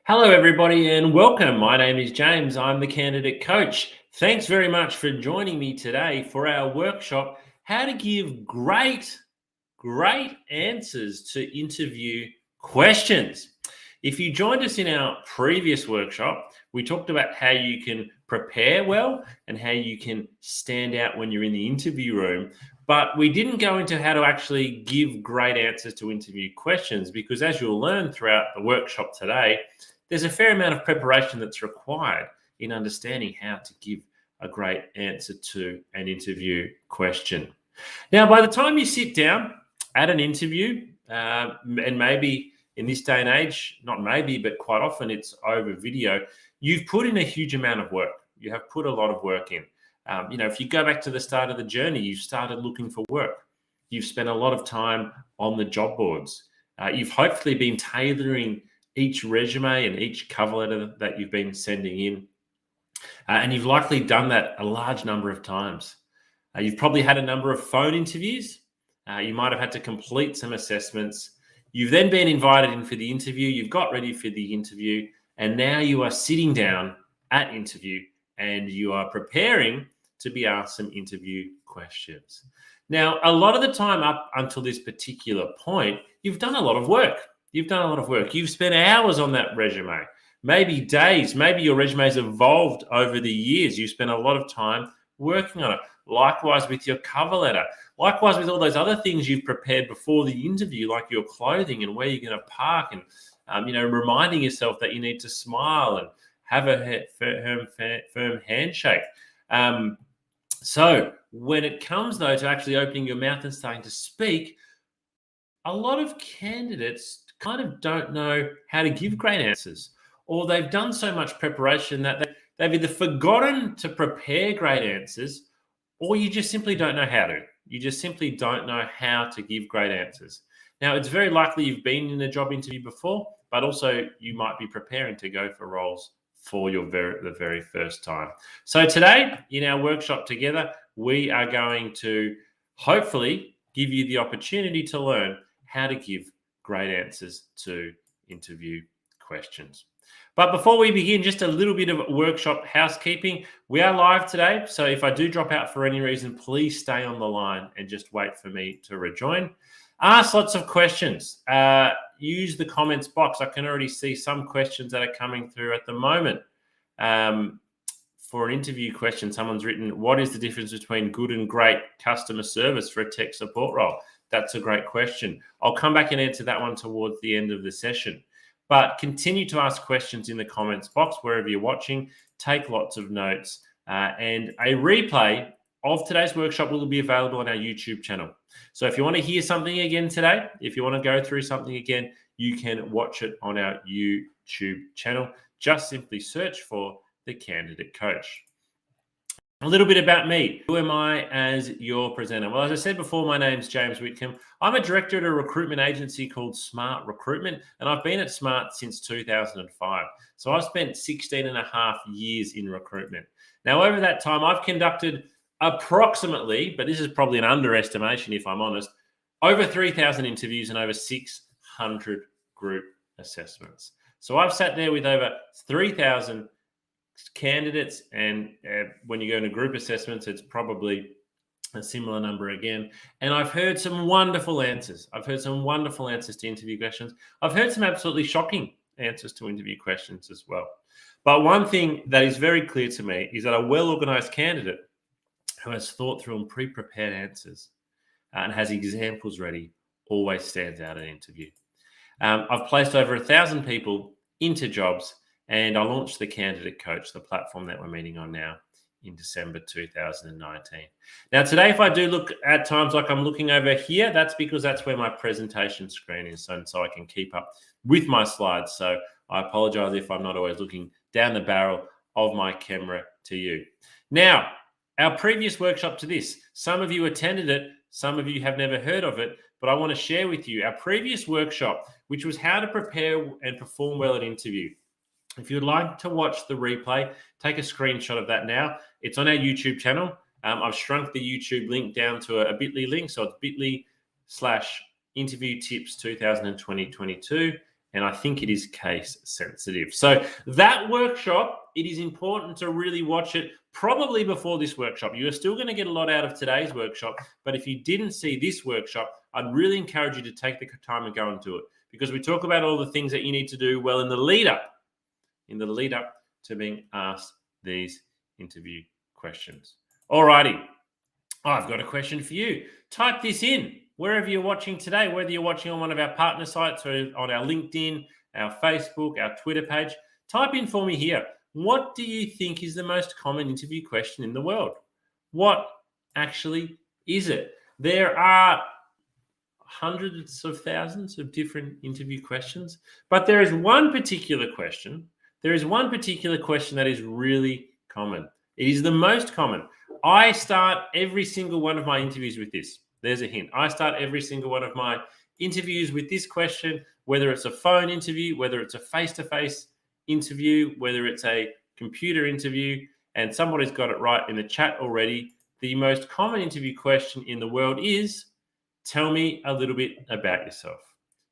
Hello, everybody, and welcome. My name is James. I'm the candidate coach. Thanks very much for joining me today for our workshop, How to Give Great Answers to Interview Questions. If you joined us in our previous workshop, we talked about how you can prepare well and how you can stand out when you're in the interview room. But we didn't go into how to actually give great answers to interview questions because, as you'll learn throughout the workshop today, there's a fair amount of preparation that's required in understanding how to give a great answer to an interview question. Now, by the time you sit down at an interview, and maybe in this day and age, not maybe, but quite often it's over video, you've put in a huge amount of work. You have put a lot of work in. If you go back to the start of the journey, you started looking for work. You've spent a lot of time on the job boards. You've hopefully been tailoring each resume and each cover letter that you've been sending in. And you've likely done that a large number of times. You've probably had a number of phone interviews. You might have had to complete some assessments. You've then been invited in for the interview. You've got ready for the interview. And now you are sitting down at interview and you are preparing to be asked some interview questions. Now, a lot of the time up until this particular point, you've done a lot of work. You've spent hours on that resume, maybe days, maybe your resume has evolved over the years. You spent a lot of time working on it. Likewise with your cover letter. Likewise with all those other things you've prepared before the interview, like your clothing and where you're going to park and, reminding yourself that you need to smile and have a firm handshake. So when it comes, though, to actually opening your mouth and starting to speak, a lot of candidates kind of don't know how to give great answers, or they've done so much preparation that they've either forgotten to prepare great answers, or you just simply don't know how to. You just simply don't know how to give great answers. Now, it's very likely you've been in a job interview before, but also you might be preparing to go for roles for the very first time. So today, in our workshop together, we are going to hopefully give you the opportunity to learn how to give great answers to interview questions. But before we begin, just a little bit of workshop housekeeping. We are live today, so if I do drop out for any reason, please stay on the line and just wait for me to rejoin. Ask lots of questions. Use the comments box. I can already see some questions that are coming through at the moment. For an interview question, someone's written, what is the difference between good and great customer service for a tech support role? That's a great question. I'll come back and answer that one towards the end of the session. But continue to ask questions in the comments box wherever you're watching. Take lots of notes. And a replay of today's workshop will be available on our YouTube channel. So if you want to hear something again today, if you want to go through something again, you can watch it on our YouTube channel. Just simply search for The Candidate Coach. A little bit about me. Who am I as your presenter? Well, as I said before, my name's James Whitcomb. I'm a director at a recruitment agency called Smart Recruitment, and I've been at Smart since 2005. So I've spent 16 and a half years in recruitment. Now, over that time, I've conducted approximately, but this is probably an underestimation if I'm honest, over 3,000 interviews and over 600 group assessments. So I've sat there with over 3,000 candidates, and when you go into group assessments, it's probably a similar number again. And I've heard some wonderful answers. I've heard some wonderful answers to interview questions. I've heard some absolutely shocking answers to interview questions as well. But one thing that is very clear to me is that a well-organized candidate who has thought through and pre-prepared answers and has examples ready always stands out in an interview. I've placed over 1,000 people into jobs, and I launched the Candidate Coach, the platform that we're meeting on now, in December 2019. Now, today, if I do look at times like I'm looking over here, that's because that's where my presentation screen is, and so I can keep up with my slides. So I apologize if I'm not always looking down the barrel of my camera to you. Now, our previous workshop to this, some of you attended it, some of you have never heard of it, but I want to share with you our previous workshop, which was how to prepare and perform well at interview. If you'd like to watch the replay, take a screenshot of that now. It's on our YouTube channel. I've shrunk the YouTube link down to a bit.ly link. So it's bit.ly/interview tips 2020-22. and I think it is case sensitive. So that workshop, it is important to really watch it probably before this workshop. You are still going to get a lot out of today's workshop, but if you didn't see this workshop, I'd really encourage you to take the time and go and do it, because we talk about all the things that you need to do well in the lead up to being asked these interview questions. Alrighty, I've got a question for you. Type this in wherever you're watching today, whether you're watching on one of our partner sites or on our LinkedIn, our Facebook, our Twitter page. Type in for me here. What do you think is the most common interview question in the world? What actually is it? There are hundreds of thousands of different interview questions, but there is one particular question. There is one particular question that is really common. It is the most common. I start every single one of my interviews with this. There's a hint. I start every single one of my interviews with this question, whether it's a phone interview, whether it's a face-to-face interview, whether it's a computer interview, and somebody's got it right in the chat already. The most common interview question in the world is, tell me a little bit about yourself.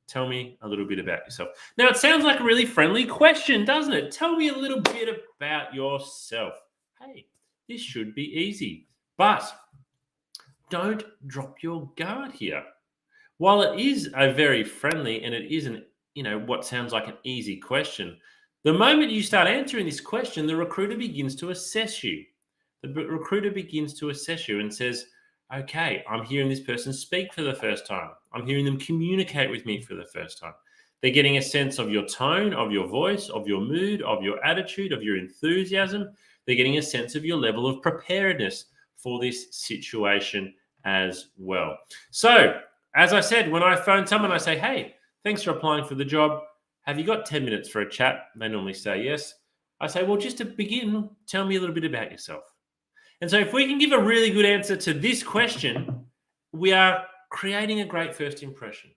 Tell me a little bit about yourself. Now, it sounds like a really friendly question, doesn't it? Tell me a little bit about yourself. Hey, this should be easy, but don't drop your guard here. While it is a very friendly and it isn't, what sounds like an easy question, the moment you start answering this question, the recruiter begins to assess you. The recruiter begins to assess you and says, okay, I'm hearing this person speak for the first time. I'm hearing them communicate with me for the first time. They're getting a sense of your tone, of your voice, of your mood, of your attitude, of your enthusiasm. They're getting a sense of your level of preparedness for this situation as well. So, as I said, when I phone someone, I say, hey, thanks for applying for the job. Have you got 10 minutes for a chat? They normally say yes. I say, well, just to begin, tell me a little bit about yourself. And so if we can give a really good answer to this question, we are creating a great first impression.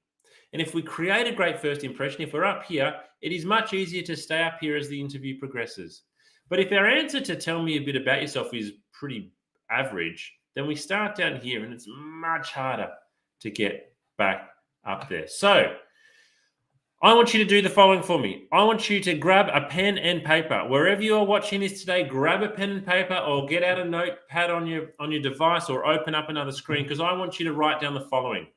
And if we create a great first impression, if we're up here, it is much easier to stay up here as the interview progresses. But if our answer to tell me a bit about yourself is pretty average, then we start down here and it's much harder to get back up there. So I want you to do the following for me. I want you to grab a pen and paper. Wherever you are watching this today, grab a pen and paper or get out a notepad on your device or open up another screen, because I want you to write down the following.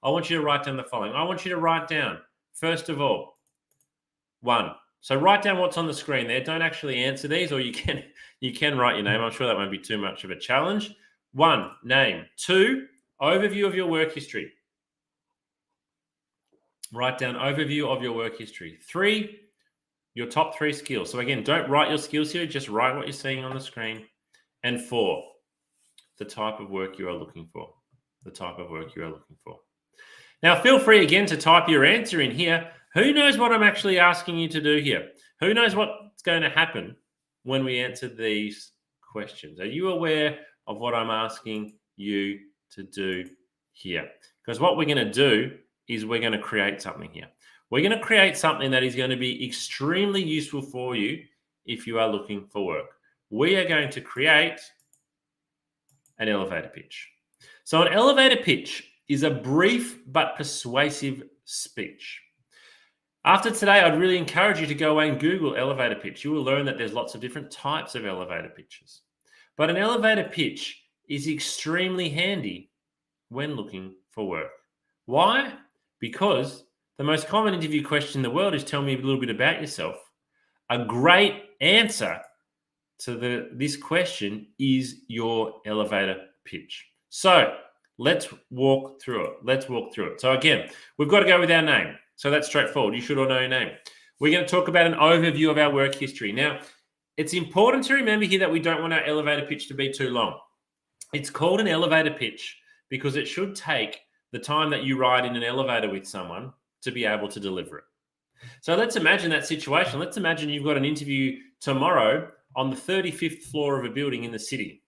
I want you to write down, first of all, one. So write down what's on the screen there. Don't actually answer these, or you can write your name. I'm sure that won't be too much of a challenge. 1, name. 2, overview of your work history. Write down overview of your work history. 3, your top 3 skills. So again, don't write your skills here. Just write what you're seeing on the screen. And 4, the type of work you are looking for. Now, feel free again to type your answer in here. Who knows what I'm actually asking you to do here? Who knows what's going to happen when we answer these questions? Are you aware of what I'm asking you to do here? Because what we're going to do is we're going to create something here. We're going to create something that is going to be extremely useful for you if you are looking for work. We are going to create an elevator pitch. So an elevator pitch is a brief but persuasive speech. After today, I'd really encourage you to go away and Google elevator pitch. You will learn that there's lots of different types of elevator pitches. But an elevator pitch is extremely handy when looking for work. Why? Because the most common interview question in the world is tell me a little bit about yourself. A great answer to this question is your elevator pitch. So let's walk through it. So again, we've got to go with our name. So that's straightforward. You should all know your name. We're going to talk about an overview of our work history. Now, it's important to remember here that we don't want our elevator pitch to be too long. It's called an elevator pitch because it should take the time that you ride in an elevator with someone to be able to deliver it. So let's imagine that situation. Let's imagine you've got an interview tomorrow on the 35th floor of a building in the city.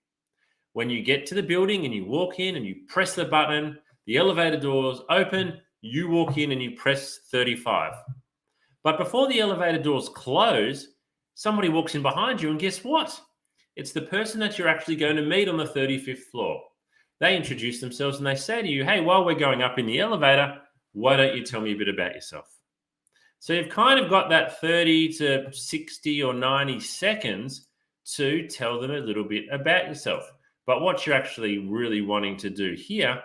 When you get to the building and you walk in and you press the button, the elevator doors open, you walk in and you press 35. But before the elevator doors close, somebody walks in behind you and guess what? It's the person that you're actually going to meet on the 35th floor. They introduce themselves and they say to you, hey, while we're going up in the elevator, why don't you tell me a bit about yourself? So you've kind of got that 30 to 60 or 90 seconds to tell them a little bit about yourself. But what you're actually really wanting to do here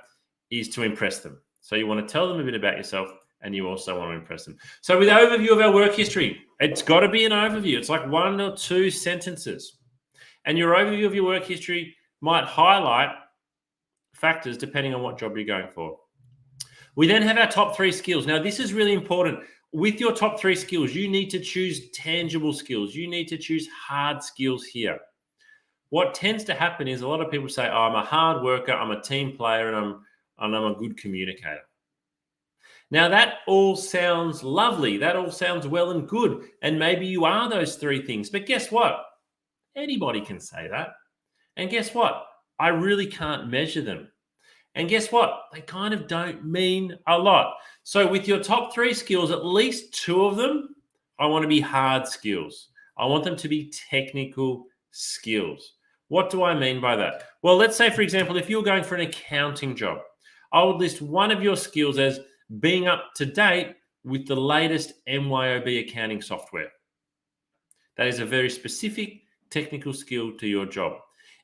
is to impress them. So you want to tell them a bit about yourself and you also want to impress them. So with the overview of our work history, it's got to be an overview. It's like 1 or 2 sentences. And your overview of your work history might highlight factors depending on what job you're going for. We then have our top 3 skills. Now, this is really important. With your top 3 skills, you need to choose tangible skills. You need to choose hard skills here. What tends to happen is a lot of people say, oh, I'm a hard worker, I'm a team player, and I'm a good communicator. Now, that all sounds lovely. That all sounds well and good. And maybe you are those 3 things. But guess what? Anybody can say that. And guess what? I really can't measure them. And guess what? They kind of don't mean a lot. So with your top 3 skills, at least 2 of them, I want to be hard skills. I want them to be technical skills. What do I mean by that? Well, let's say, for example, if you're going for an accounting job, I would list one of your skills as being up to date with the latest MYOB accounting software. That is a very specific technical skill to your job.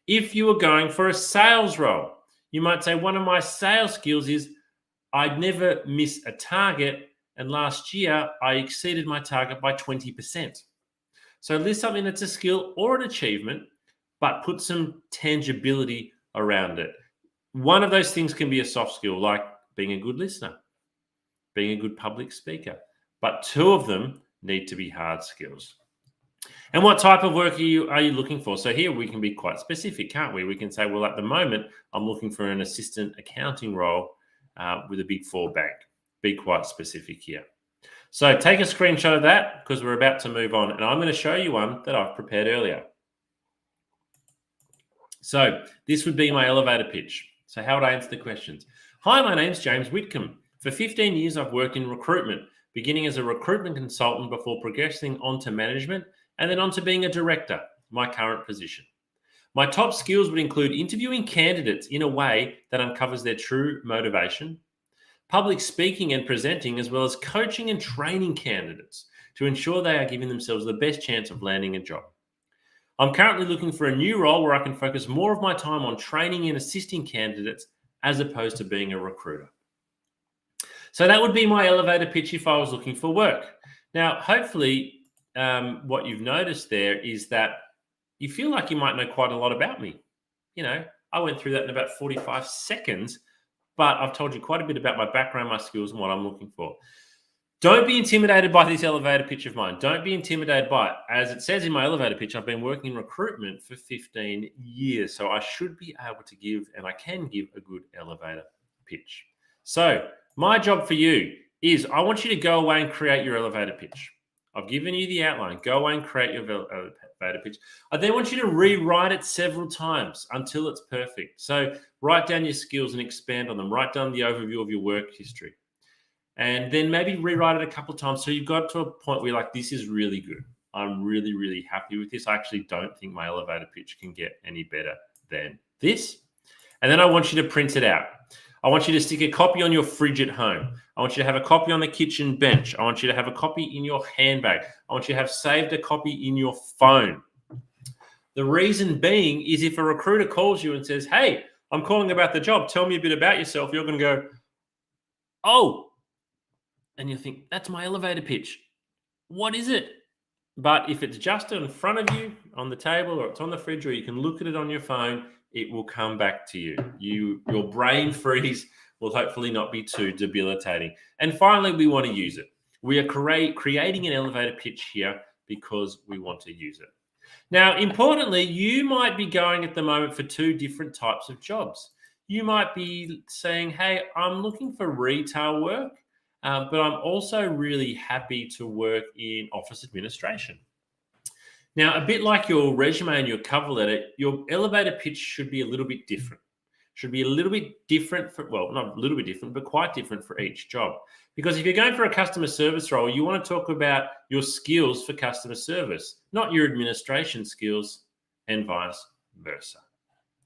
If you are going for a sales role, you might say one of my sales skills is I'd never miss a target, and last year I exceeded my target by 20%. So list something that's a skill or an achievement, but put some tangibility around it. One of those things can be a soft skill, like being a good listener, being a good public speaker, but 2 of them need to be hard skills. And what type of work are you looking for? So here we can be quite specific, can't we? We can say, well, at the moment, I'm looking for an assistant accounting role with a Big 4 bank. Be quite specific here. So take a screenshot of that because we're about to move on. And I'm going to show you one that I've prepared earlier. So this would be my elevator pitch. So how would I answer the questions? Hi, my name's James Whitcomb. For 15 years, I've worked in recruitment, beginning as a recruitment consultant before progressing on to management and then on to being a director, my current position. My top skills would include interviewing candidates in a way that uncovers their true motivation, public speaking and presenting, as well as coaching and training candidates to ensure they are giving themselves the best chance of landing a job. I'm currently looking for a new role where I can focus more of my time on training and assisting candidates as opposed to being a recruiter. So that would be my elevator pitch if I was looking for work. Now, hopefully, what you've noticed there is that you feel like you might know quite a lot about me. You know, I went through that in about 45 seconds, but I've told you quite a bit about my background, my skills, and what I'm looking for. Don't be intimidated by this elevator pitch of mine. Don't be intimidated by it. As it says in my elevator pitch, I've been working in recruitment for 15 years, so I should be able to give, and I can give, a good elevator pitch. So my job for you is I want you to go away and create your elevator pitch. I've given you the outline. Go away and create your elevator pitch. I then want you to rewrite it several times until it's perfect. So write down your skills and expand on them. Write down the overview of your work history. And then maybe rewrite it a couple of times so you've got to a point where you're like, this is really good. I'm really, really happy with this. I actually don't think my elevator pitch can get any better than this. And then I want you to print it out. I want you to stick a copy on your fridge at home. I want you to have a copy on the kitchen bench. I want you to have a copy in your handbag. I want you to have saved a copy in your phone. The reason being is if a recruiter calls you and says, hey, I'm calling about the job, tell me a bit about yourself, you're going to go, oh, and you think, that's my elevator pitch. What is it? But if it's just in front of you on the table or it's on the fridge or you can look at it on your phone, it will come back to you. Your brain freeze will hopefully not be too debilitating. And finally, we want to use it. We are creating an elevator pitch here because we want to use it. Now, importantly, you might be going at the moment for 2 different types of jobs. You might be saying, hey, I'm looking for retail work, but I'm also really happy to work in office administration. Now, a bit like your resume and your cover letter, your elevator pitch should be a little bit different. Should be a little bit different for, well, not a little bit different, but quite different for each job. Because if you're going for a customer service role, you want to talk about your skills for customer service, not your administration skills, and vice versa.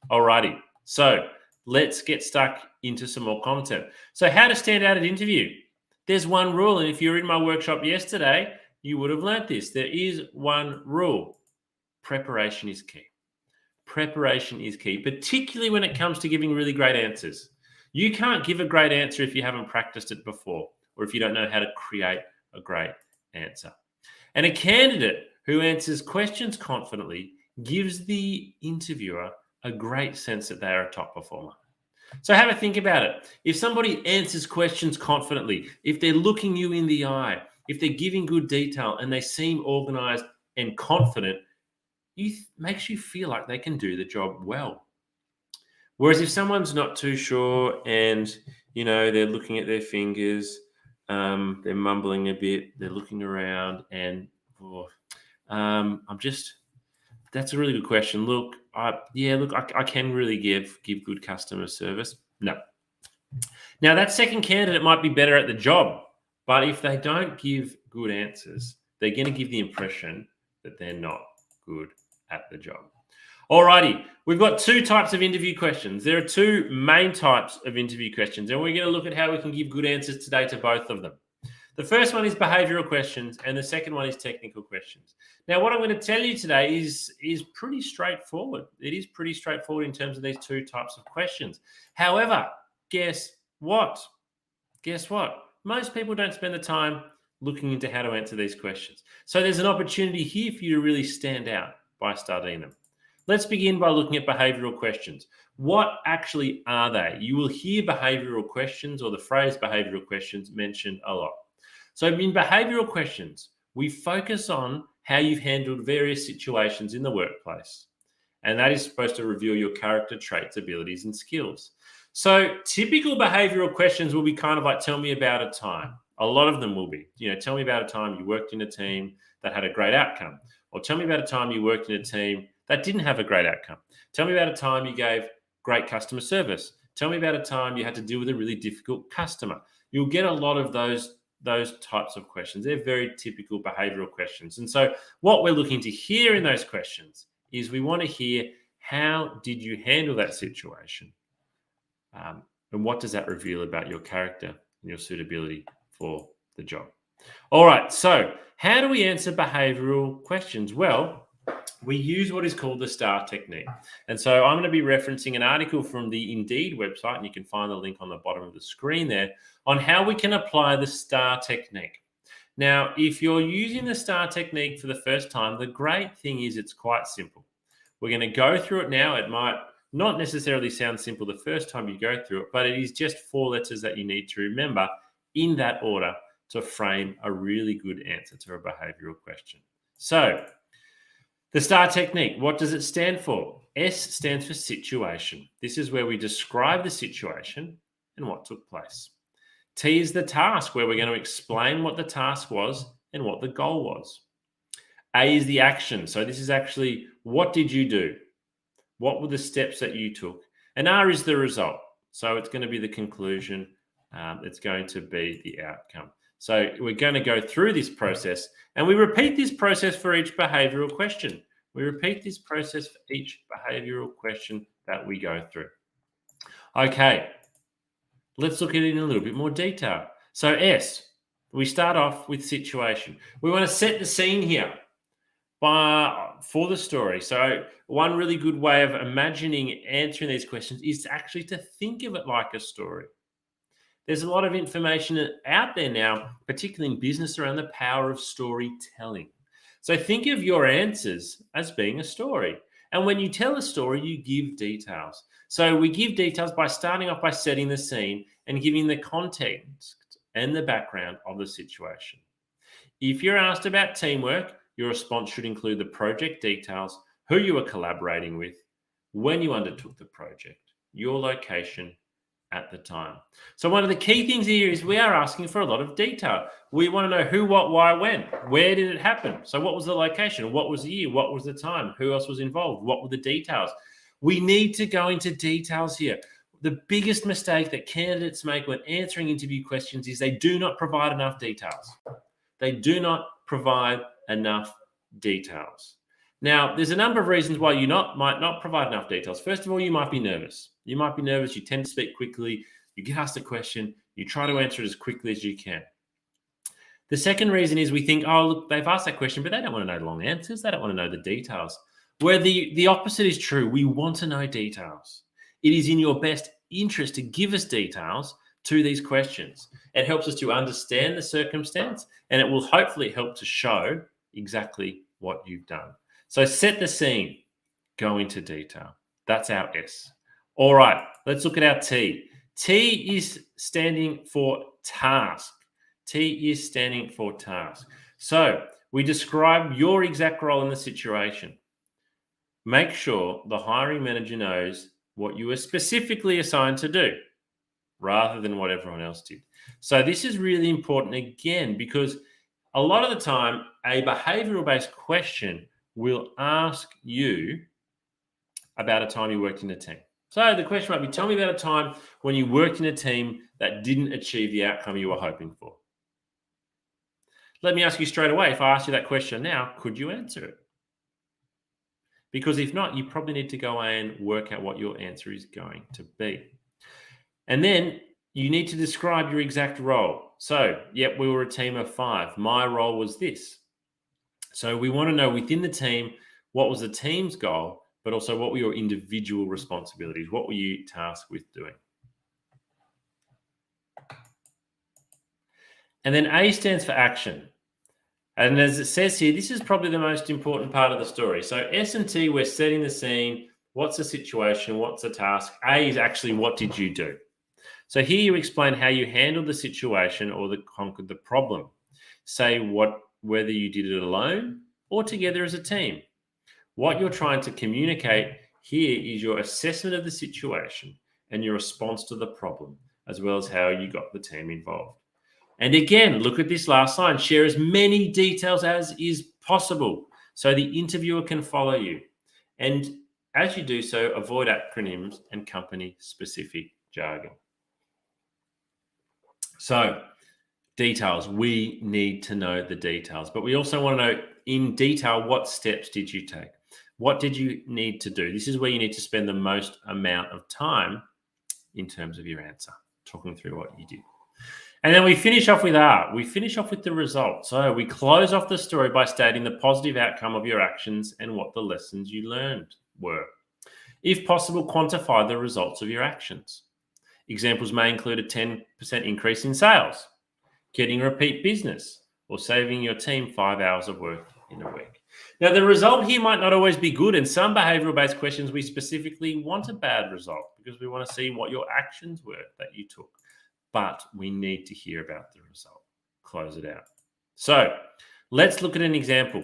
Alrighty, so let's get stuck into some more content. So how to stand out at interview. There's one rule, and if you were in my workshop yesterday, you would have learnt this. There is one rule. Preparation is key. Preparation is key, particularly when it comes to giving really great answers. You can't give a great answer if you haven't practiced it before, or if you don't know how to create a great answer. And a candidate who answers questions confidently gives the interviewer a great sense that they are a top performer. So have a think about it. If somebody answers questions confidently, if they're looking you in the eye, if they're giving good detail and they seem organized and confident, makes you feel like they can do the job well. Whereas if someone's not too sure and, they're looking at their fingers, they're mumbling a bit, they're looking around and, that's a really good question. Look, I can really give good customer service. No. Now, that second candidate might be better at the job, but if they don't give good answers, they're going to give the impression that they're not good at the job. Alrighty, we've got two types of interview questions. There are two main types of interview questions, and we're going to look at how we can give good answers today to both of them. The first one is behavioral questions, and the second one is technical questions. Now, what I'm going to tell you today is pretty straightforward. It is pretty straightforward in terms of these two types of questions. However, guess what? Most people don't spend the time looking into how to answer these questions. So there's an opportunity here for you to really stand out by studying them. Let's begin by looking at behavioral questions. What actually are they? You will hear behavioral questions or the phrase behavioral questions mentioned a lot. So in behavioral questions, we focus on how you've handled various situations in the workplace. And that is supposed to reveal your character traits, abilities, and skills. So typical behavioral questions will be kind of like, tell me about a time. A lot of them will be, tell me about a time you worked in a team that had a great outcome. Or tell me about a time you worked in a team that didn't have a great outcome. Tell me about a time you gave great customer service. Tell me about a time you had to deal with a really difficult customer. You'll get a lot of those types of questions. They're very typical behavioral questions. And so what we're looking to hear in those questions is we want to hear, how did you handle that situation? And what does that reveal about your character and your suitability for the job? All right, so how do we answer behavioral questions? Well, we use what is called the STAR technique. And so I'm going to be referencing an article from the Indeed website, and you can find the link on the bottom of the screen there, on how we can apply the STAR technique. Now, if you're using the STAR technique for the first time, the great thing is it's quite simple. We're going to go through it now. It might not necessarily sound simple the first time you go through it, but it is just 4 letters that you need to remember in that order to frame a really good answer to a behavioral question. So, the STAR technique, what does it stand for? S stands for situation. This is where we describe the situation and what took place. T is the task, where we're going to explain what the task was and what the goal was. A is the action. So this is actually, what did you do? What were the steps that you took? And R is the result. So it's going to be the conclusion. It's going to be the outcome. So we're going to go through this process, and we repeat this process for each behavioral question. We repeat this process for each behavioral question that we go through. Okay, let's look at it in a little bit more detail. So S, we start off with situation. We want to set the scene here for the story. So one really good way of imagining answering these questions is actually to think of it like a story. There's a lot of information out there now, particularly in business, around the power of storytelling. So think of your answers as being a story. And when you tell a story, you give details. So we give details by starting off by setting the scene and giving the context and the background of the situation. If you're asked about teamwork, your response should include the project details, who you were collaborating with, when you undertook the project, your location, at the time. So one of the key things here is we are asking for a lot of detail. We want to know who, what, why, when. Where did it happen? So what was the location? What was the year? What was the time? Who else was involved? What were the details? We need to go into details here. The biggest mistake that candidates make when answering interview questions is they do not provide enough details. They do not provide enough details. Now, there's a number of reasons why you might not provide enough details. First of all, you might be nervous. You tend to speak quickly, you get asked a question, you try to answer it as quickly as you can. The second reason is we think, oh, look, they've asked that question, but they don't want to know the long answers. They don't want to know the details. Where the opposite is true. We want to know details. It is in your best interest to give us details to these questions. It helps us to understand the circumstance, and it will hopefully help to show exactly what you've done. So set the scene, go into detail. That's our S. All right, let's look at our T. T is standing for task. T is standing for task. So we describe your exact role in the situation. Make sure the hiring manager knows what you were specifically assigned to do rather than what everyone else did. So this is really important again, because a lot of the time a behavioral-based question will ask you about a time you worked in a team. So the question might be, tell me about a time when you worked in a team that didn't achieve the outcome you were hoping for. Let me ask you straight away, if I ask you that question now, could you answer it? Because if not, you probably need to go away and work out what your answer is going to be. And then you need to describe your exact role. So, yep, we were a team of 5. My role was this. So we want to know within the team, what was the team's goal, but also what were your individual responsibilities? What were you tasked with doing? And then A stands for action. And as it says here, this is probably the most important part of the story. So S and T, we're setting the scene. What's the situation? What's the task? A is actually, what did you do? So here you explain how you handled the situation or conquered the problem. Say whether you did it alone or together as a team. What you're trying to communicate here is your assessment of the situation and your response to the problem, as well as how you got the team involved. And again, look at this last line. Share as many details as is possible so the interviewer can follow you. And as you do so, avoid acronyms and company-specific jargon. So, details. We need to know the details, but we also want to know in detail, what steps did you take? What did you need to do? This is where you need to spend the most amount of time in terms of your answer, talking through what you did. And then we finish off with R. We finish off with the result. So we close off the story by stating the positive outcome of your actions and what the lessons you learned were. If possible, quantify the results of your actions. Examples may include a 10% increase in sales, getting repeat business, or saving your team 5 hours of work in a week. Now, the result here might not always be good. In some behavioral-based questions, we specifically want a bad result because we want to see what your actions were that you took. But we need to hear about the result. Close it out. So let's look at an example.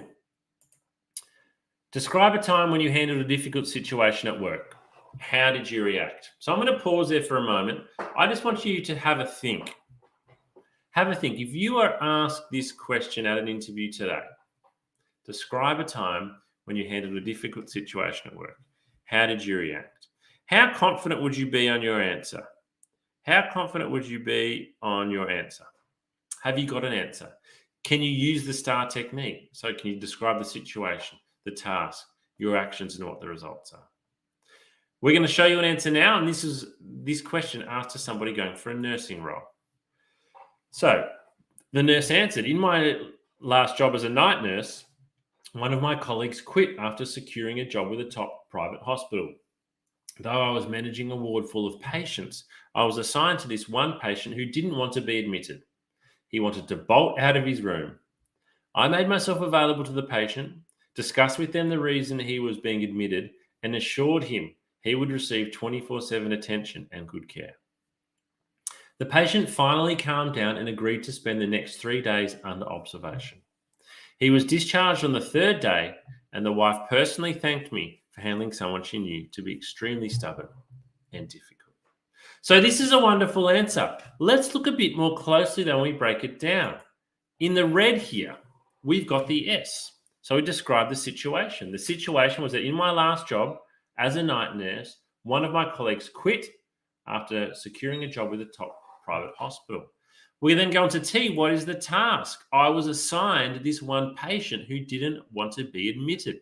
Describe a time when you handled a difficult situation at work. How did you react? So I'm going to pause there for a moment. I just want you to have a think. Have a think. If you are asked this question at an interview today, describe a time when you handled a difficult situation at work. How did you react? How confident would you be on your answer? How confident would you be on your answer? Have you got an answer? Can you use the STAR technique? So can you describe the situation, the task, your actions, and what the results are? We're going to show you an answer now, and this is this question asked to somebody going for a nursing role. So the nurse answered, in my last job as a night nurse, one of my colleagues quit after securing a job with a top private hospital. Though I was managing a ward full of patients, I was assigned to this one patient who didn't want to be admitted. He wanted to bolt out of his room. I made myself available to the patient, discussed with them the reason he was being admitted, and assured him he would receive 24/7 attention and good care. The patient finally calmed down and agreed to spend the next 3 days under observation. He was discharged on the 3rd day, and the wife personally thanked me for handling someone she knew to be extremely stubborn and difficult. So this is a wonderful answer. Let's look a bit more closely then when we break it down. In the red here, we've got the S. So we describe the situation. The situation was that in my last job as a night nurse, one of my colleagues quit after securing a job with a top private hospital. We then go on to T. What is the task? I was assigned this one patient who didn't want to be admitted.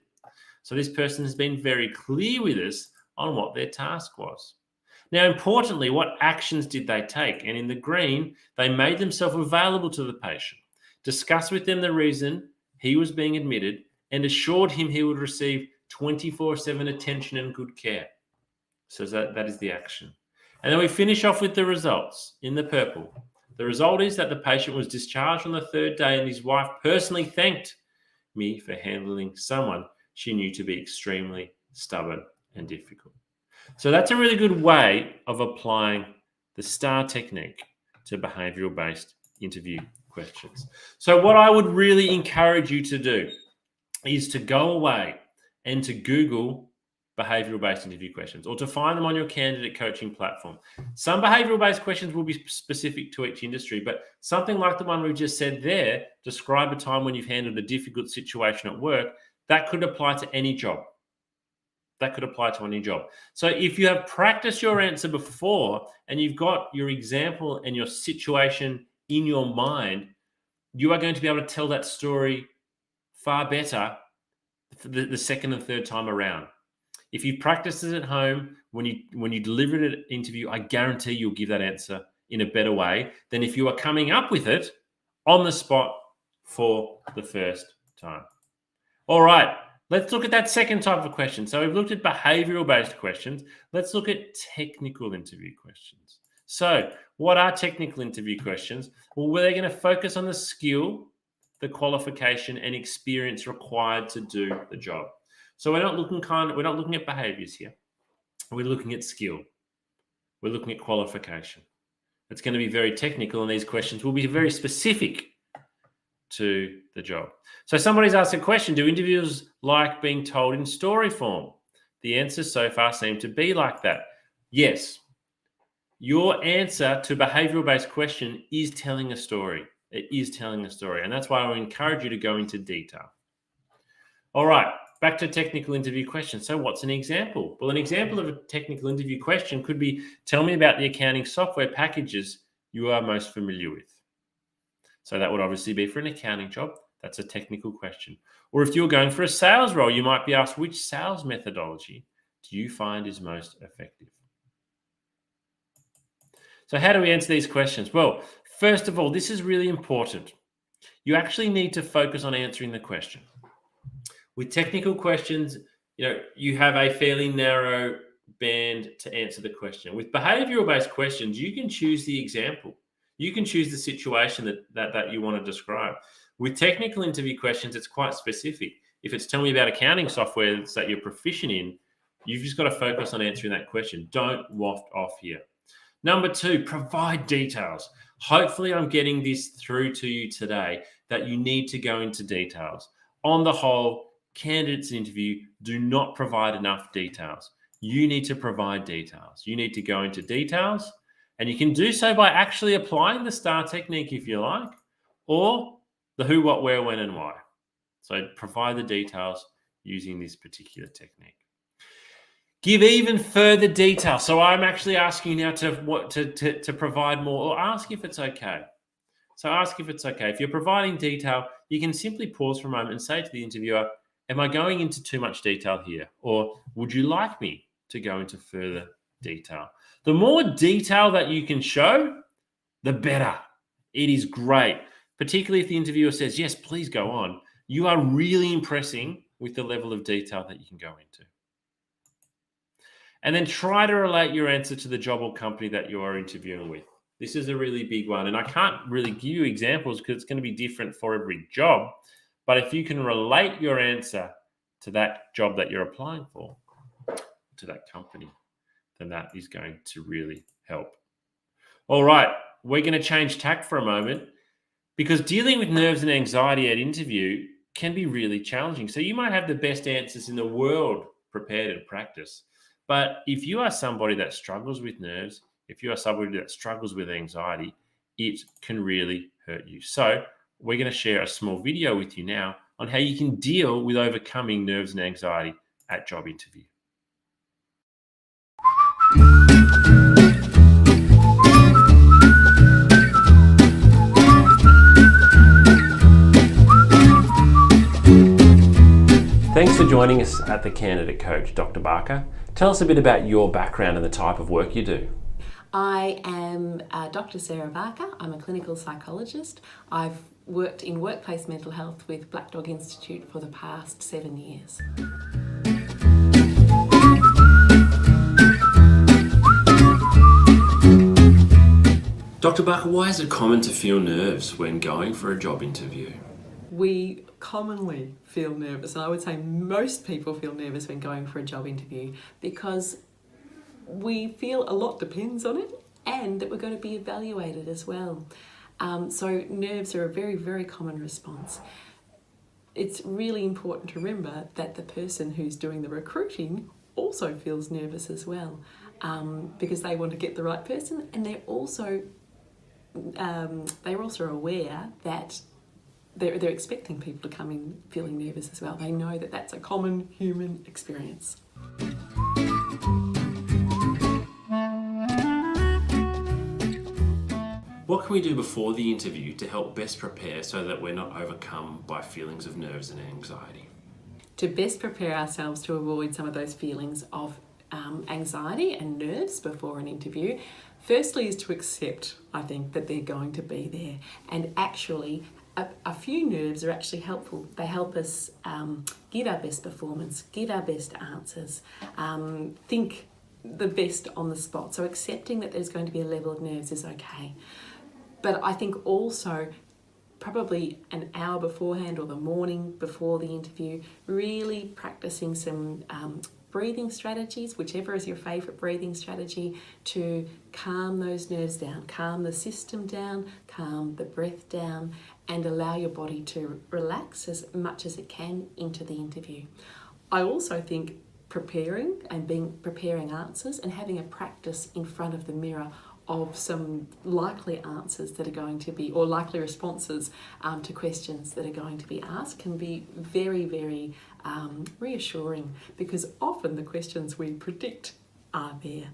So this person has been very clear with us on what their task was. Now, importantly, what actions did they take? And in the green, they made themselves available to the patient, discussed with them the reason he was being admitted, and assured him he would receive 24/7 attention and good care. So that is the action. And then we finish off with the results in the purple. The result is that the patient was discharged on the third day, and his wife personally thanked me for handling someone she knew to be extremely stubborn and difficult. So that's a really good way of applying the STAR technique to behavioral-based interview questions. So what I would really encourage you to do is to go away and to Google behavioral-based interview questions, or to find them on your candidate coaching platform. Some behavioral-based questions will be specific to each industry, but something like the one we just said there, describe a time when you've handled a difficult situation at work, that could apply to any job. That could apply to any job. So if you have practiced your answer before and you've got your example and your situation in your mind, you are going to be able to tell that story far better the second and third time around. If you practice it at home, when you deliver it at an interview, I guarantee you'll give that answer in a better way than if you are coming up with it on the spot for the first time. All right, let's look at that second type of question. So we've looked at behavioral-based questions. Let's look at technical interview questions. So what are technical interview questions? Well, they're going to focus on the skill, the qualification, and experience required to do the job. So we're not looking at behaviors here. We're looking at skill. We're looking at qualification. It's going to be very technical, and these questions will be very specific to the job. So somebody's asked a question, do interviewers like being told in story form? The answers so far seem to be like that. Yes. Your answer to behavioral-based question is telling a story. It is telling a story, and that's why I encourage you to go into detail. All right, back to technical interview questions. So what's an example? Well, an example of a technical interview question could be, tell me about the accounting software packages you are most familiar with. So that would obviously be for an accounting job. That's a technical question. Or if you're going for a sales role, you might be asked, which sales methodology do you find is most effective? So how do we answer these questions? Well, first of all, this is really important. You actually need to focus on answering the question. With technical questions, you have a fairly narrow band to answer the question. With behavioral-based questions, you can choose the example. You can choose the situation that you want to describe. With technical interview questions, it's quite specific. If it's tell me about accounting software that you're proficient in, you've just got to focus on answering that question. Don't waft off here. Number 2, provide details. Hopefully I'm getting this through to you today that you need to go into details. On the whole, candidates in interview do not provide enough details. You need to provide details. You need to go into details, and you can do so by actually applying the STAR technique if you like, or the who, what, where, when, and why. So provide the details using this particular technique. Give even further detail. So I'm actually asking you now to provide more, or ask if it's okay. So ask if it's okay. If you're providing detail, you can simply pause for a moment and say to the interviewer, am I going into too much detail here? Or would you like me to go into further detail? The more detail that you can show, the better. It is great, particularly if the interviewer says, yes, please go on. You are really impressing with the level of detail that you can go into. And then try to relate your answer to the job or company that you are interviewing with. This is a really big one. And I can't really give you examples because it's going to be different for every job. But if you can relate your answer to that job that you're applying for, to that company, then that is going to really help. All right, we're going to change tack for a moment because dealing with nerves and anxiety at interview can be really challenging. So you might have the best answers in the world prepared and practice. But if you are somebody that struggles with nerves, if you are somebody that struggles with anxiety, it can really hurt you. So we're going to share a small video with you now on how you can deal with overcoming nerves and anxiety at job interview. Thanks for joining us at The Candidate Coach, Dr. Barker. Tell us a bit about your background and the type of work you do. I am Dr. Sarah Barker. I'm a clinical psychologist. I've worked in workplace mental health with Black Dog Institute for the past 7 years. Dr. Barker, why is it common to feel nerves when going for a job interview? We commonly feel nervous, and I would say most people feel nervous when going for a job interview because we feel a lot depends on it and that we're going to be evaluated as well. So nerves are a very, very common response. It's really important to remember that the person who's doing the recruiting also feels nervous as well, because they want to get the right person, and they're also aware that they're expecting people to come in feeling nervous as well. They know that that's a common human experience. What can we do before the interview to help best prepare so that we're not overcome by feelings of nerves and anxiety? To best prepare ourselves to avoid some of those feelings of anxiety and nerves before an interview, firstly is to accept, I think, that they're going to be there. And actually, a few nerves are actually helpful. They help us give our best performance, give our best answers, think the best on the spot. So accepting that there's going to be a level of nerves is okay. But I think also probably an hour beforehand or the morning before the interview, really practicing some breathing strategies, whichever is your favourite breathing strategy, to calm those nerves down, calm the system down, calm the breath down, and allow your body to relax as much as it can into the interview. I also think preparing answers and having a practice in front of the mirror of some likely answers that are going to be, or likely responses to questions that are going to be asked, can be very, very reassuring, because often the questions we predict are there.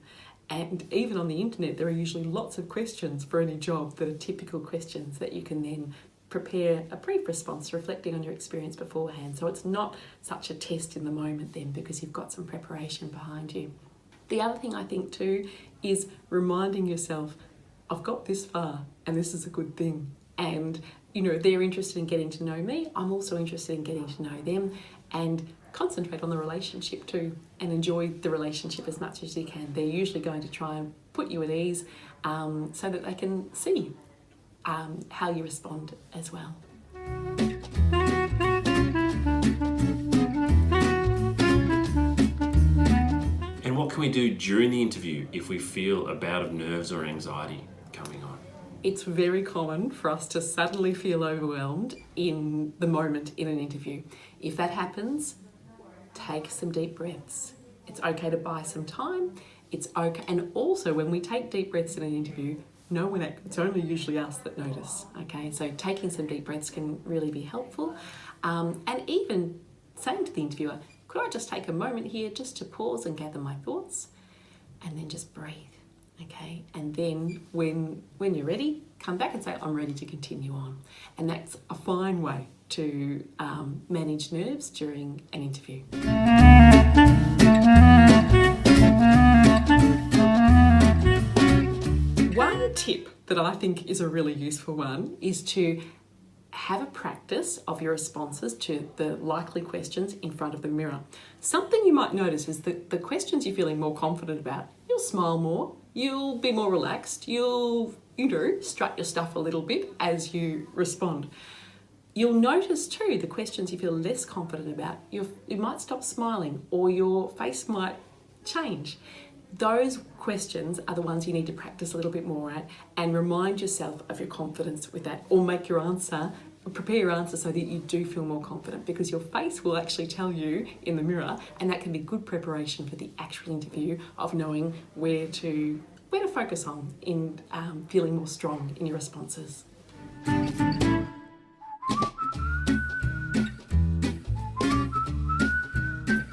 And even on the internet, there are usually lots of questions for any job that are typical questions that you can then prepare a brief response reflecting on your experience beforehand. So it's not such a test in the moment then, because you've got some preparation behind you. The other thing I think too is reminding yourself, I've got this far and this is a good thing. And, they're interested in getting to know me. I'm also interested in getting to know them, and concentrate on the relationship too and enjoy the relationship as much as you can. They're usually going to try and put you at ease so that they can see how you respond as well. What can we do during the interview if we feel a bout of nerves or anxiety coming on? It's very common for us to suddenly feel overwhelmed in the moment in an interview. If that happens, take some deep breaths. It's okay to buy some time. It's okay. And also, when we take deep breaths in an interview, it's only usually us that notice. Okay, so taking some deep breaths can really be helpful. And even saying to the interviewer, could I just take a moment here just to pause and gather my thoughts, and then just breathe, okay? And then when you're ready, come back and say, I'm ready to continue on. And that's a fine way to manage nerves during an interview. One tip that I think is a really useful one is to have a practice of your responses to the likely questions in front of the mirror. Something you might notice is that the questions you're feeling more confident about, you'll smile more, you'll be more relaxed, you'll, strut your stuff a little bit as you respond. You'll notice too, the questions you feel less confident about, you might stop smiling or your face might change. Those questions are the ones you need to practice a little bit more at, and remind yourself of your confidence with that, or prepare your answer so that you do feel more confident, because your face will actually tell you in the mirror, and that can be good preparation for the actual interview of knowing where to focus on in feeling more strong in your responses.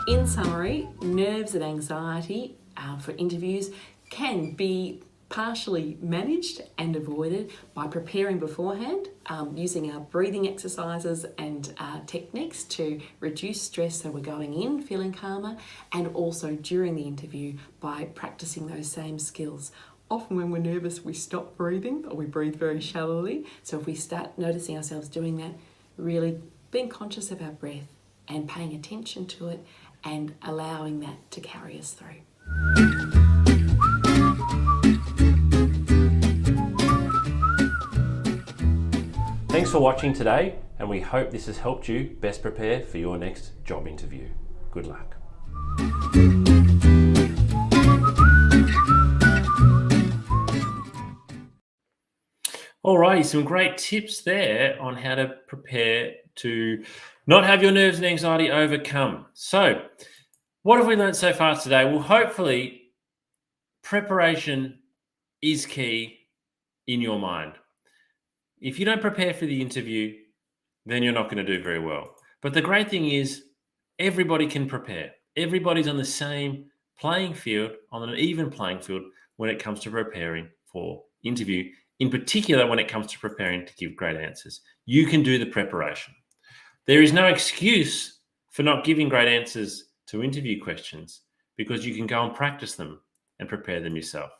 In summary, nerves and anxiety for interviews can be partially managed and avoided by preparing beforehand, using our breathing exercises and techniques to reduce stress so we're going in feeling calmer, and also during the interview by practicing those same skills. Often when we're nervous, we stop breathing or we breathe very shallowly. So if we start noticing ourselves doing that, really being conscious of our breath and paying attention to it and allowing that to carry us through. Thanks for watching today, and we hope this has helped you best prepare for your next job interview. Good luck. Alrighty, some great tips there on how to prepare to not have your nerves and anxiety overcome. So, what have we learned so far today? Well, hopefully, preparation is key in your mind. If you don't prepare for the interview, then you're not going to do very well. But the great thing is, everybody can prepare. Everybody's on the same playing field, on an even playing field when it comes to preparing for interview, in particular when it comes to preparing to give great answers. You can do the preparation. There is no excuse for not giving great answers to interview questions because you can go and practice them and prepare them yourself.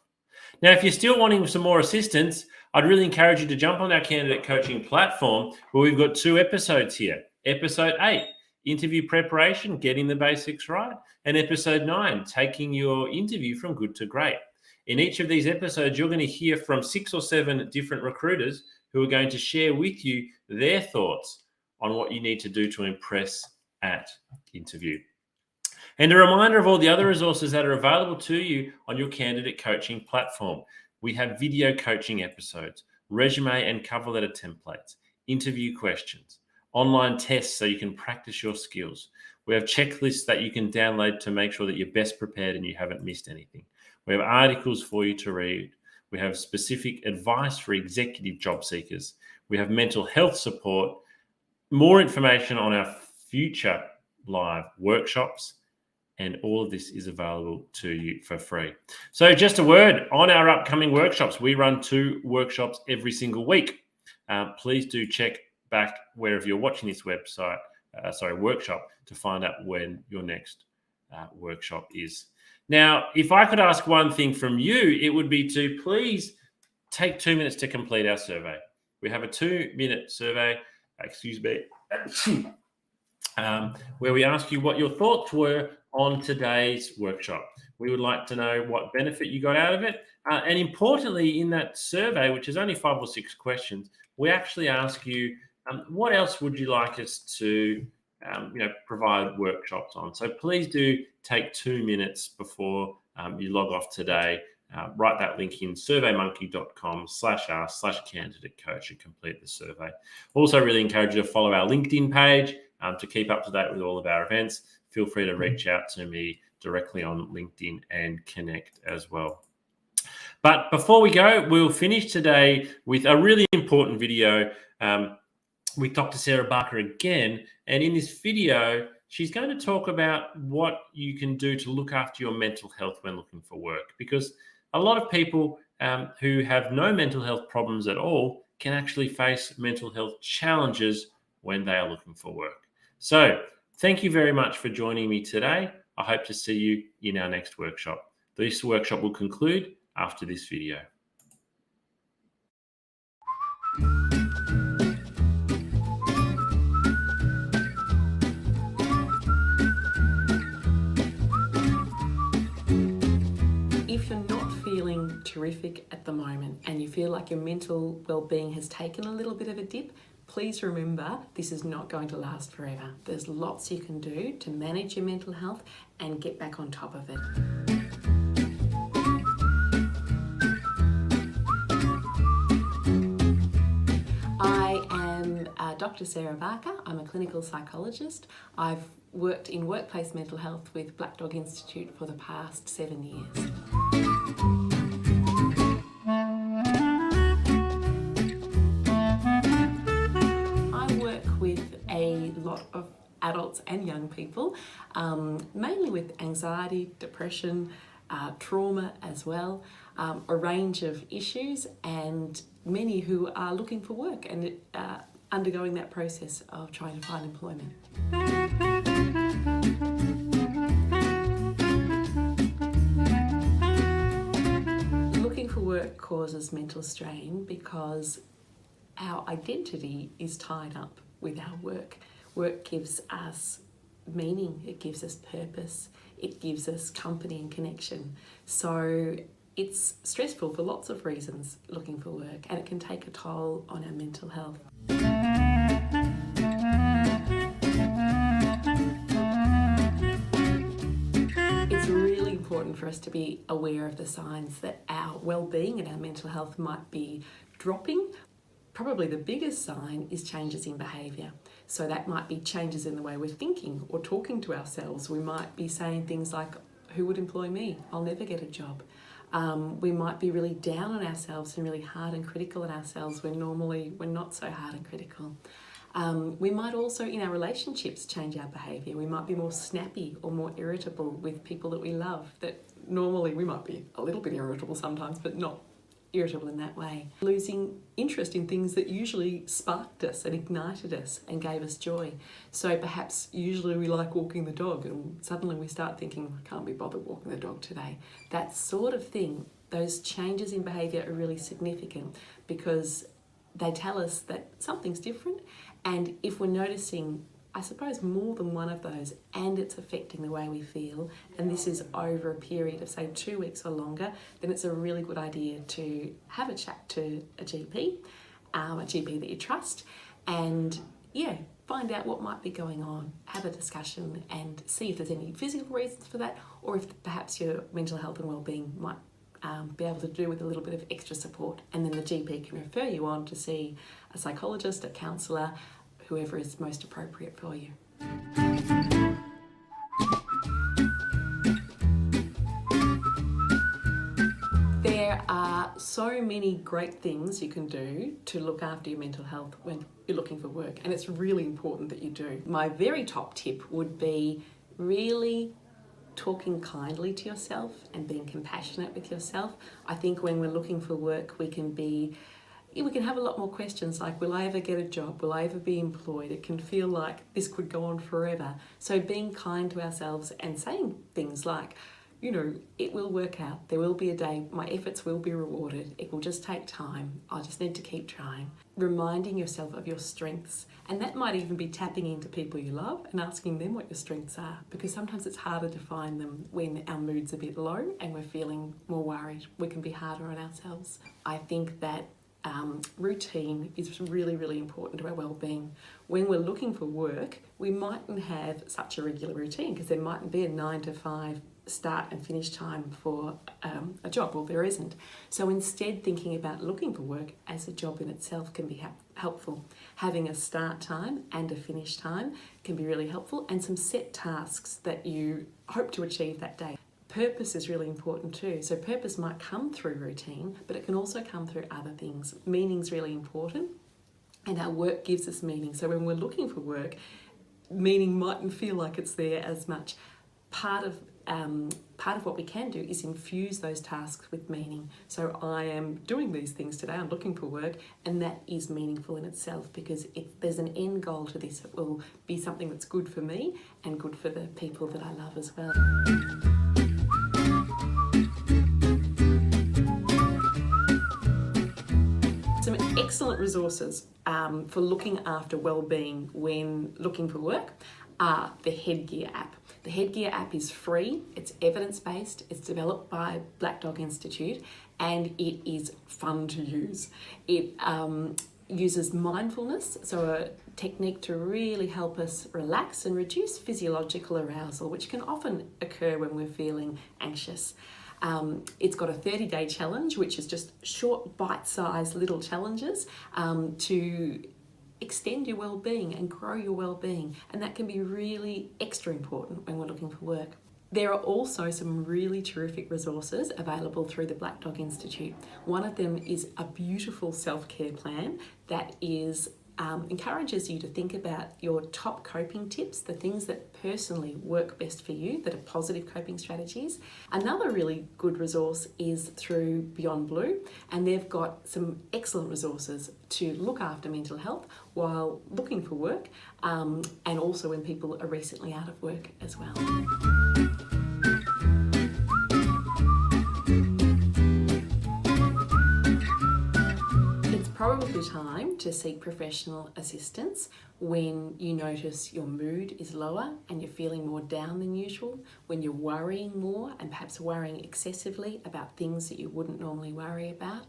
Now, if you're still wanting some more assistance, I'd really encourage you to jump on our candidate coaching platform where we've got 2 episodes here. Episode 8, interview preparation, getting the basics right, and episode 9, taking your interview from good to great. In each of these episodes, you're going to hear from 6 or 7 different recruiters who are going to share with you their thoughts on what you need to do to impress at interview. And a reminder of all the other resources that are available to you on your candidate coaching platform. We have video coaching episodes, resume and cover letter templates, interview questions, online tests so you can practice your skills. We have checklists that you can download to make sure that you're best prepared and you haven't missed anything. We have articles for you to read. We have specific advice for executive job seekers. We have mental health support, more information on our future live workshops, and all of this is available to you for free. So just a word on our upcoming workshops. We run 2 workshops every single week. Please do check back wherever you're watching this workshop to find out when your next workshop is. Now, if I could ask one thing from you, it would be to please take 2 minutes to complete our survey. We have a 2-minute survey, where we ask you what your thoughts were on today's workshop. We would like to know what benefit you got out of it. And importantly, in that survey, which is only 5 or 6 questions, we actually ask you, what else would you like us to provide workshops on? So please do take 2 minutes before you log off today. Write that link in surveymonkey.com/r/candidate coach and complete the survey. Also really encourage you to follow our LinkedIn page to keep up to date with all of our events. Feel free to reach out to me directly on LinkedIn and connect as well. But before we go, we'll finish today with a really important video with Dr. Sarah Barker again. And in this video, she's going to talk about what you can do to look after your mental health when looking for work. Because a lot of people who have no mental health problems at all can actually face mental health challenges when they are looking for work. So thank you very much for joining me today. I hope to see you in our next workshop. This workshop will conclude after this video. If you're not feeling terrific at the moment and you feel like your mental well-being has taken a little bit of a dip, please remember this is not going to last forever. There's lots you can do to manage your mental health and get back on top of it. I am Dr. Sarah Barker. I'm a clinical psychologist. I've worked in workplace mental health with Black Dog Institute for the past 7 years. A lot of adults and young people, mainly with anxiety, depression, trauma as well, a range of issues, and many who are looking for work and undergoing that process of trying to find employment. Looking for work causes mental strain because our identity is tied up with our work. Work gives us meaning, it gives us purpose, it gives us company and connection. So it's stressful for lots of reasons looking for work, and it can take a toll on our mental health. It's really important for us to be aware of the signs that our well-being and our mental health might be dropping. Probably the biggest sign is changes in behaviour. So that might be changes in the way we're thinking or talking to ourselves. We might be saying things like, who would employ me? I'll never get a job. We might be really down on ourselves and really hard and critical on ourselves when normally we're not so hard and critical. We might also, in our relationships, change our behaviour. We might be more snappy or more irritable with people that we love. That normally we might be a little bit irritable sometimes, but not irritable in that way. Losing interest in things that usually sparked us and ignited us and gave us joy. So perhaps usually we like walking the dog and suddenly we start thinking, I can't be bothered walking the dog today. That sort of thing, those changes in behaviour are really significant because they tell us that something's different, and if we're noticing, I suppose, more than one of those and it's affecting the way we feel, and this is over a period of say 2 weeks or longer, then it's a really good idea to have a chat to a GP that you trust, and find out what might be going on, have a discussion and see if there's any physical reasons for that, or if perhaps your mental health and wellbeing might be able to do with a little bit of extra support, and then the GP can refer you on to see a psychologist, a counsellor, whoever is most appropriate for you. There are so many great things you can do to look after your mental health when you're looking for work, and it's really important that you do. My very top tip would be really talking kindly to yourself and being compassionate with yourself. I think when we're looking for work, we can have a lot more questions like, will I ever get a job? Will I ever be employed? It can feel like this could go on forever. So being kind to ourselves and saying things like, it will work out. There will be a day, my efforts will be rewarded. It will just take time. I just need to keep trying. Reminding yourself of your strengths. And that might even be tapping into people you love and asking them what your strengths are, because sometimes it's harder to find them when our mood's a bit low and we're feeling more worried. We can be harder on ourselves. I think that routine is really, really important to our well-being. When we're looking for work, we mightn't have such a regular routine because there mightn't be a 9 to 5 start and finish time for a job, or there isn't. So instead, thinking about looking for work as a job in itself can be helpful. Having a start time and a finish time can be really helpful, and some set tasks that you hope to achieve that day. Purpose is really important too. So purpose might come through routine, but it can also come through other things. Meaning's really important, and our work gives us meaning. So when we're looking for work, meaning mightn't feel like it's there as much. Part of what we can do is infuse those tasks with meaning. So I am doing these things today, I'm looking for work, and that is meaningful in itself because there's an end goal to this. It will be something that's good for me and good for the people that I love as well. Some excellent resources for looking after wellbeing when looking for work are the Headgear app. The Headgear app is free, it's evidence-based, it's developed by Black Dog Institute, and it is fun to use. It uses mindfulness, so a technique to really help us relax and reduce physiological arousal, which can often occur when we're feeling anxious. It's got a 30-day challenge, which is just short, bite-sized little challenges to extend your well-being and grow your well-being, and that can be really extra important when we're looking for work. There are also some really terrific resources available through the Black Dog Institute. One of them is a beautiful self-care plan that encourages you to think about your top coping tips, the things that personally work best for you, that are positive coping strategies. Another really good resource is through Beyond Blue, and they've got some excellent resources to look after mental health while looking for work, and also when people are recently out of work as well. probably time to seek professional assistance when you notice your mood is lower and you're feeling more down than usual, when you're worrying more and perhaps worrying excessively about things that you wouldn't normally worry about,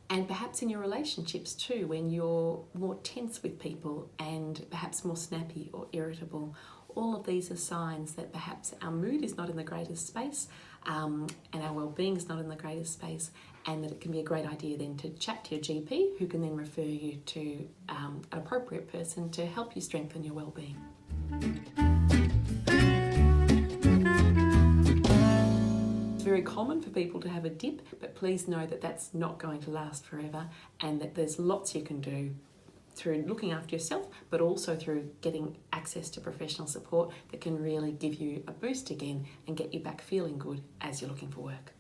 and perhaps in your relationships too, when you're more tense with people and perhaps more snappy or irritable. All of these are signs that perhaps our mood is not in the greatest space and our well-being is not in the greatest space, and that it can be a great idea then to chat to your GP, who can then refer you to an appropriate person to help you strengthen your well-being. It's very common for people to have a dip, but please know that that's not going to last forever, and that there's lots you can do through looking after yourself, but also through getting access to professional support that can really give you a boost again and get you back feeling good as you're looking for work.